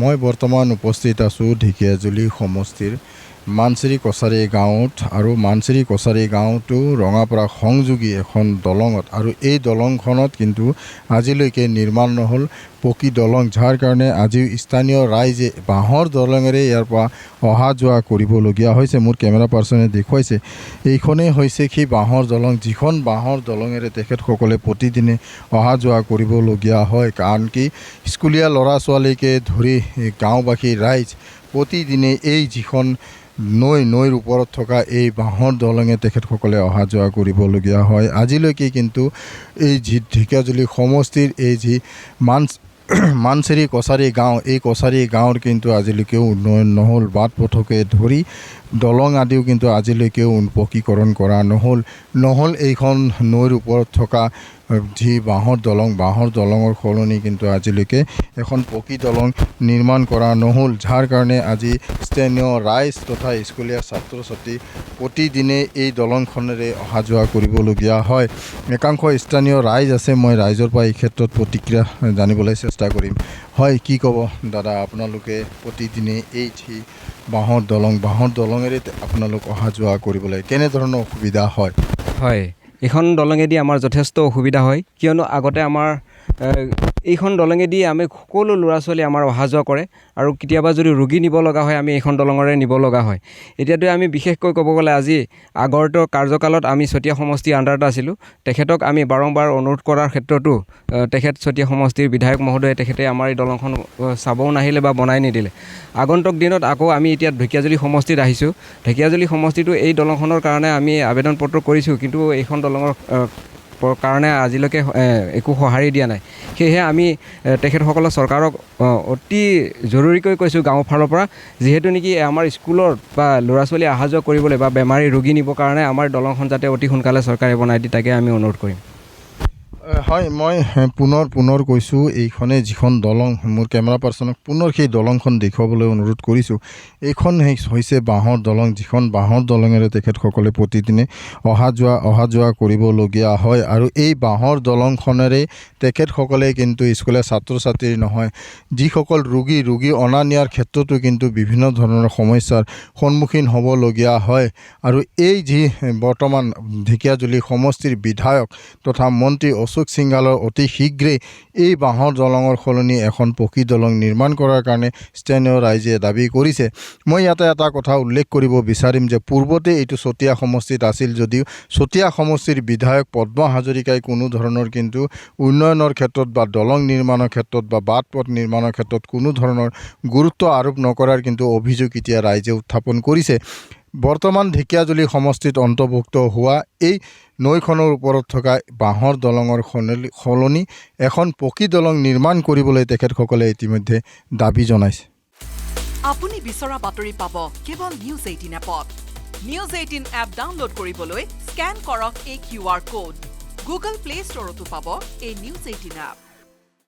মই বৰ্তমান উপস্থিত আছোঁ ঢেকীয়াজুলি সমষ্টিৰ মানচিৰি কছাৰী গাঁৱত আৰু মানচিৰি কছাৰী গাঁৱতো ৰঙাপাৰা সংযোগী এখন দলঙত আৰু এই দলংখনত কিন্তু আজিলৈকে নিৰ্মাণ নহ'ল পকী দলং যাৰ কাৰণে আজিও স্থানীয় ৰাইজে বাঁহৰ দলঙেৰে ইয়াৰ পৰা অহা যোৱা কৰিবলগীয়া হৈছে। মোৰ কেমেৰা পাৰ্চনে দেখুৱাইছে এইখনেই হৈছে সেই বাঁহৰ দলং, যিখন বাঁহৰ দলঙেৰে তেখেতসকলে প্ৰতিদিনে অহা যোৱা কৰিবলগীয়া হয়। কাৰণ কি স্কুলীয়া ল'ৰা ছোৱালীকে ধৰি গাঁওবাসী ৰাইজ প্ৰতিদিনে এই যিখন নৈৰ ওপৰত থকা এই বাঁহৰ দলঙে তেখেতসকলে অহা যোৱা কৰিবলগীয়া হয়। আজিলৈকে কিন্তু এই যি ঢেকীয়াজুলি সমষ্টিৰ এই যি মানচিৰি কছাৰী গাঁও, এই কছাৰী গাঁৱৰ কিন্তু আজিলৈকেও উন্নয়ন নহ'ল। বাট পথকে ধৰি দলং আদিও কিন্তু আজিলৈকেও পকীকৰণ কৰা নহ'ল। এইখন নৈৰ ওপৰত থকা যি বাঁহৰ দলঙৰ সলনি কিন্তু আজিলৈকে এখন পকী দলং নিৰ্মাণ কৰা নহ'ল, যাৰ কাৰণে আজি স্থানীয় ৰাইজ তথা স্কুলীয়া ছাত্ৰ ছাত্ৰী প্ৰতিদিনে এই দলংখনেৰে অহা যোৱা কৰিবলগীয়া হয়। একাংশ স্থানীয় ৰাইজ আছে, মই ৰাইজৰ পৰা এই ক্ষেত্ৰত প্ৰতিক্ৰিয়া জানিবলৈ চেষ্টা কৰিম। হয়, কি ক'ব দাদা, আপোনালোকে প্ৰতিদিনে এই যি বাঁহৰ দলঙেৰে আপোনালোক অহা যোৱা কৰিবলৈ কেনেধৰণৰ অসুবিধা হয়? হয়, এইখন দলঙেদি আমাৰ যথেষ্ট অসুবিধা হয়, কিয়নো আগতে আমাৰ এইখন দলঙেদি আমি সকলো ল'ৰা ছোৱালী আমাৰ অহা যোৱা কৰে আৰু কেতিয়াবা যদি ৰোগী নিব লগা হয় আমি এইখন দলঙৰে নিব লগা হয়। এতিয়াতো আমি বিশেষকৈ ক'ব গ'লে আজি আগৰটো কাৰ্যকালত আমি চতিয়া সমষ্টিৰ আণ্ডাৰত আছিলোঁ। তেখেতক আমি বাৰম্বাৰ অনুৰোধ কৰাৰ ক্ষেত্ৰতো তেখেত চতিয়া সমষ্টিৰ বিধায়ক মহোদয়ে তেখেতে আমাৰ এই দলংখন চাবও নাহিলে বা বনাই নিদিলে। আগন্তুক দিনত আকৌ আমি এতিয়া ঢেকীয়াজুলি সমষ্টিত আহিছোঁ। ঢেকীয়াজুলি সমষ্টিটো এই দলংখনৰ কাৰণে আমি আবেদন পত্ৰ কৰিছোঁ, কিন্তু এইখন দলঙৰ কাৰণে আজিলৈকে একো সঁহাৰি দিয়া নাই। সেয়েহে আমি তেখেতসকলক চৰকাৰক অতি জৰুৰীকৈ কৈছোঁ গাঁৱৰ ফালৰ পৰা, যিহেতু নেকি আমাৰ স্কুলত বা ল'ৰা ছোৱালী অহা যোৱা কৰিবলৈ বা বেমাৰী ৰোগী নিবৰ কাৰণে আমাৰ দলংখন যাতে অতি সোনকালে চৰকাৰে বনাই দিয়ে, তাকে আমি অনুৰোধ কৰিম। হয়, মই পুনৰ কৈছোঁ, এইখনে যিখন দলং, মোৰ কেমেৰা পাৰ্চনক পুনৰ সেই দলংখন দেখুৱাবলৈ অনুৰোধ কৰিছোঁ। এইখন হৈছে বাঁহৰ দলং, যিখন বাঁহৰ দলঙেৰে তেখেতসকলে প্ৰতিদিনে অহা যোৱা কৰিবলগীয়া হয়। আৰু এই বাঁহৰ দলংখনেৰে তেখেতসকলে কিন্তু স্কুলীয়া ছাত্ৰ ছাত্ৰীৰ নহয়, যিসকল ৰোগী অনা নিয়াৰ ক্ষেত্ৰতো কিন্তু বিভিন্ন ধৰণৰ সমস্যাৰ সন্মুখীন হ'বলগীয়া হয়। আৰু এই যি বৰ্তমান ঢেকীয়াজুলি সমষ্টিৰ বিধায়ক তথা মন্ত্ৰী অশোক সিংঘালৰ অতি শীঘ্ৰেই এই বাঁহৰ দলঙৰ সলনি এখন পকী দলং নিৰ্মাণ কৰাৰ কাৰণে স্থানীয় ৰাইজে দাবী কৰিছে। মই ইয়াতে এটা কথা উল্লেখ কৰিব বিচাৰিম যে পূৰ্বতে এইটো চতিয়া সমষ্টিত আছিল যদিও চতিয়া সমষ্টিৰ বিধায়ক পদ্ম হাজৰিকাই কোনো ধৰণৰ কিন্তু উন্নয়নৰ ক্ষেত্ৰত বা দলং নিৰ্মাণৰ ক্ষেত্ৰত বা বাট পথ নিৰ্মাণৰ ক্ষেত্ৰত কোনো ধৰণৰ গুৰুত্ব আৰোপ নকৰাৰ কিন্তু অভিযোগ এতিয়া ৰাইজে উত্থাপন কৰিছে। বৰ্তমান ঢেকীয়াজুলি সমষ্টিত অন্তৰ্ভুক্ত হোৱা এই নৈখনৰ ওপৰত থকা বাঁহৰ দলঙৰ সলনি এখন পকী দলং নিৰ্মাণ কৰিবলৈ তেখেতসকলে ইতিমধ্যে দাবী জনাইছে। আপুনি বিচৰা বাতৰি পাব কেৱল নিউজ 18 এপত। নিউজ 18 এপ ডাউনলোড কৰিবলৈ স্কেন কৰক এই QR কোড। গুগল প্লে ষ্টৰতো পাব এই নিউজ 18 এপ।